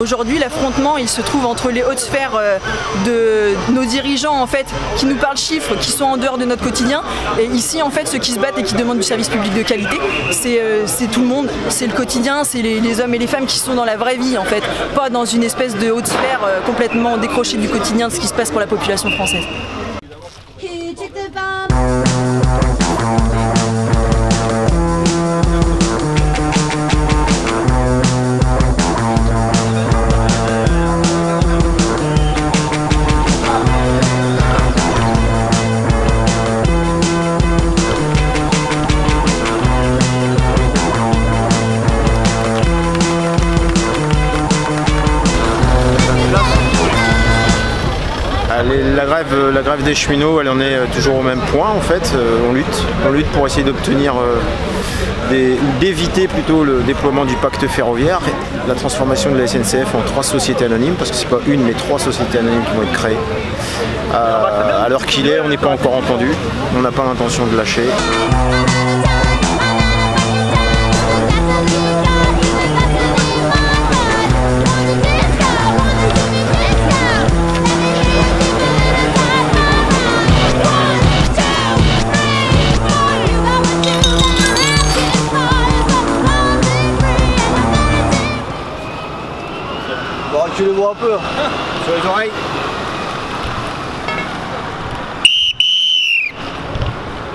Aujourd'hui, l'affrontement, il se trouve entre les hautes sphères de nos dirigeants, en fait, qui nous parlent chiffres, qui sont en dehors de notre quotidien. Et ici, en fait, ceux qui se battent et qui demandent du service public de qualité, c'est tout le monde, c'est le quotidien, c'est les hommes et les femmes qui sont dans la vraie vie, en fait, pas dans une espèce de haute sphère complètement décrochée du quotidien de ce qui se passe pour la population française. La grève des cheminots, elle en est toujours au même point en fait. On lutte pour essayer d'obtenir ou d'éviter plutôt le déploiement du pacte ferroviaire, la transformation de la SNCF en 3 sociétés anonymes, parce que c'est pas une mais 3 sociétés anonymes qui vont être créées. À l'heure qu'il est, on n'est pas encore entendu, on n'a pas l'intention de lâcher. Tu le vois un peu sur les oreilles.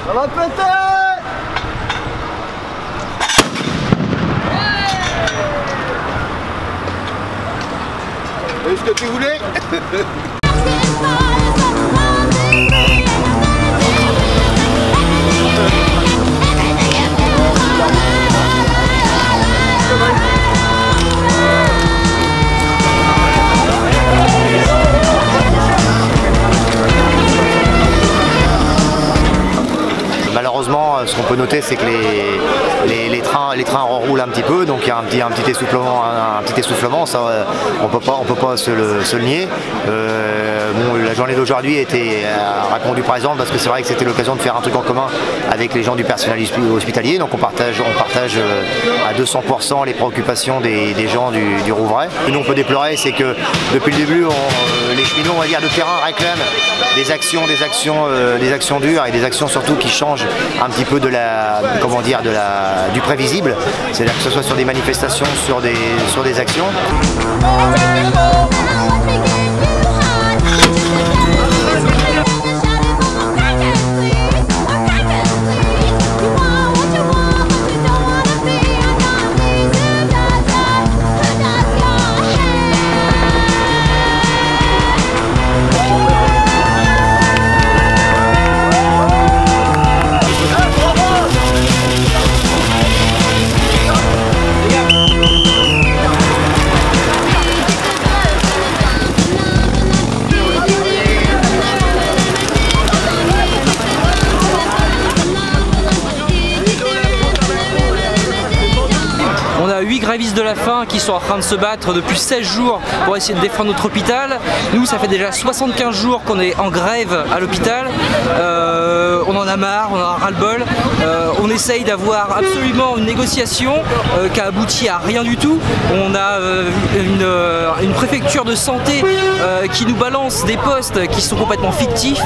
Ça va péter. T'as vu ce que tu voulais? Malheureusement, ce qu'on peut noter, c'est que les trains enroulent un petit peu, donc il y a un petit essoufflement, ça, on peut pas se le nier. La journée d'aujourd'hui a été répondue par exemple parce que c'est vrai que c'était l'occasion de faire un truc en commun avec les gens du personnel hospitalier, donc on partage à 200% les préoccupations des gens du Rouvray. Ce que nous on peut déplorer, c'est que depuis le début, les cheminots, on va dire, de terrain réclament des actions dures et des actions surtout qui changent un petit peu du prévisible, c'est-à-dire que ce soit sur des manifestations, sur des actions. On a 8 grévistes de la faim qui sont en train de se battre depuis 16 jours pour essayer de défendre notre hôpital. Nous, ça fait déjà 75 jours qu'on est en grève à l'hôpital. On en a marre, on en a ras-le-bol. On essaye d'avoir absolument une négociation qui a abouti à rien du tout. On a une préfecture de santé qui nous balance des postes qui sont complètement fictifs.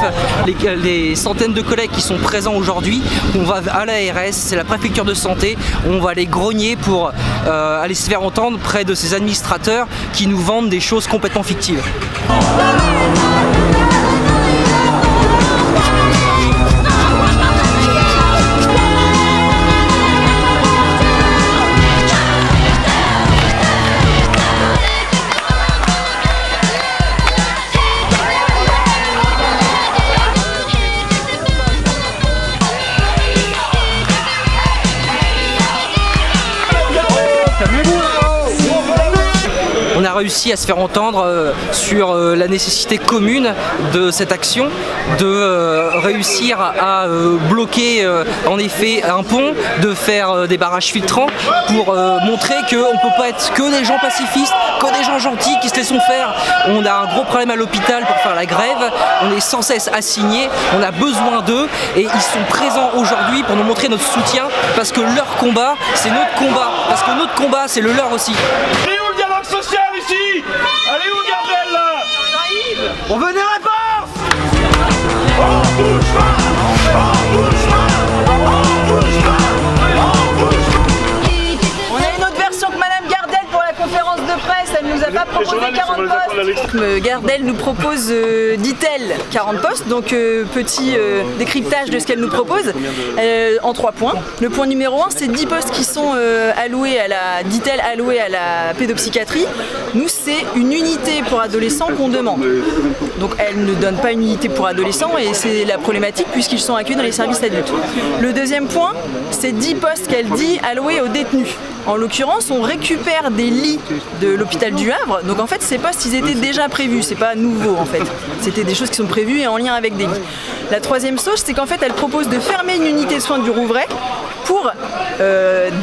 Les centaines de collègues qui sont présents aujourd'hui, on va à l'ARS, c'est la préfecture de santé, on va les grogner pour aller se faire entendre près de ces administrateurs qui nous vendent des choses complètement fictives. On a réussi à se faire entendre sur la nécessité commune de cette action, de réussir à bloquer en effet un pont, de faire des barrages filtrants pour montrer qu'on ne peut pas être que des gens pacifistes, que des gens gentils qui se laissent faire. On a un gros problème à l'hôpital pour faire la grève, on est sans cesse assigné, on a besoin d'eux et ils sont présents aujourd'hui pour nous montrer notre soutien parce que leur combat, c'est notre combat, parce que notre combat, c'est le leur aussi. Et où le dialogue social ici? On veut des réponses. On bouge pas, on bouge pas, on bouge pas, on bouge pas. On a une autre version que Madame Gardel pour la conférence de presse, elle nous a pas proposé 40 postes. Gardel nous propose, dit-elle, 40 postes, donc petit décryptage de ce qu'elle nous propose en 3 points. Le point numéro 1, c'est 10 postes qui sont alloués à la, dit-elle, alloués à la pédopsychiatrie. Nous, c'est une unité pour adolescents qu'on demande. Donc elle ne donne pas une unité pour adolescents et c'est la problématique puisqu'ils sont accueillis dans les services adultes. Le deuxième point, c'est 10 postes qu'elle dit alloués aux détenus. En l'occurrence, on récupère des lits de l'hôpital du Havre. Donc en fait, ces postes, ils étaient déjà prévus. C'est pas nouveau en fait. C'était des choses qui sont prévues et en lien avec des lits. La troisième chose, c'est qu'en fait, elle propose de fermer une unité de soins du Rouvray pour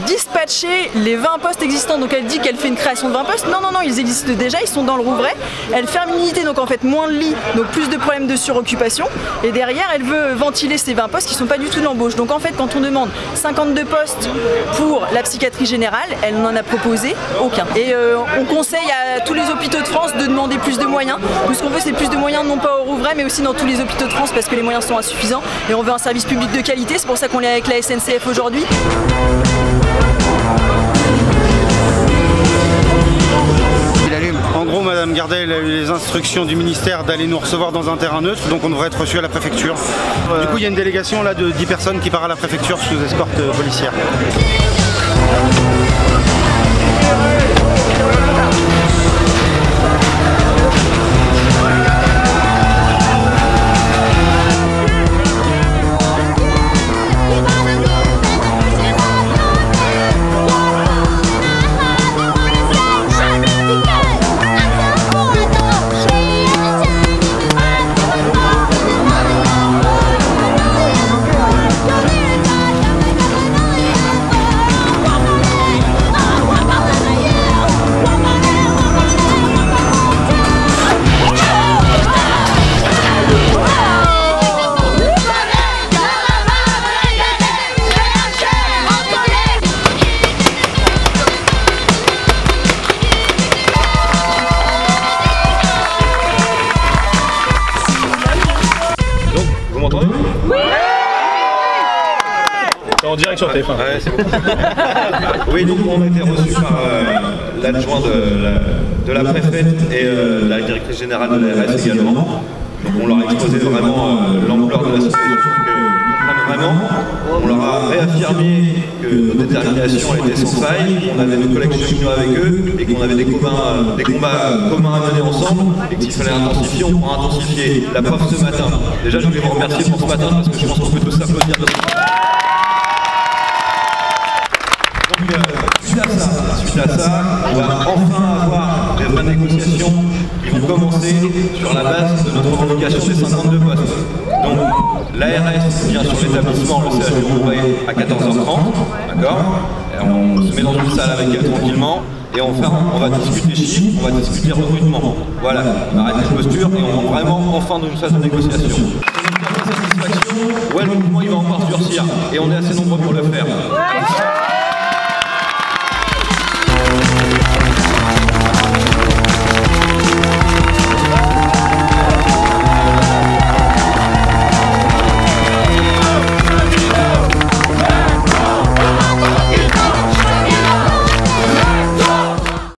dispatcher les 20 postes existants. Donc elle dit qu'elle fait une création de 20 postes. Non, non, non, ils existent déjà, ils sont dans le Rouvray. Elle ferme une unité, donc en fait moins de lits, donc plus de problèmes de suroccupation. Et derrière, elle veut ventiler ces 20 postes qui ne sont pas du tout d'embauche. Donc en fait, quand on demande 52 postes pour la psychiatrie générale, elle n'en a proposé aucun. Et on conseille à tous les hôpitaux de France de demander plus de moyens. Nous, ce qu'on veut, c'est plus de moyens, non pas au Rouvray, mais aussi dans tous les hôpitaux de France parce que les moyens sont insuffisants. Et on veut un service public de qualité. C'est pour ça qu'on est avec la SNCF aujourd'hui. En gros, Madame Gardel a eu les instructions du ministère d'aller nous recevoir dans un terrain neutre, donc on devrait être reçu à la préfecture. Du coup, il y a une délégation là de 10 personnes qui part à la préfecture sous escorte policière. En direct sur TF1. Ouais, c'est bon. Oui, donc on a été reçus par l'adjoint de la préfète et la directrice générale de l'ARS également. Donc on leur a exposé vraiment l'ampleur de la situation, qu'ils comprennent vraiment. On leur a réaffirmé que notre détermination était sans faille, qu'on avait nos collègues cheminots avec eux et qu'on avait des combats communs à mener ensemble et qu'il fallait intensifier, on pourra intensifier. La preuve ce matin. Déjà, je voulais vous remercier pour ce matin parce que je pense qu'on peut tous applaudir. Suite à ça, on va enfin avoir des vraies négociations qui vont commencer sur la base de notre revendication des 52 postes. Donc l'ARS vient sur l'établissement, le CH du Rouvray à 14h30, d'accord. On se met dans une salle avec elle tranquillement et on va discuter chiffres, on va discuter recrutement. Voilà, on arrête les postures et on va vraiment enfin dans une phase de négociation. Ouais, le mouvement il va encore se durcir et on est assez nombreux pour le faire.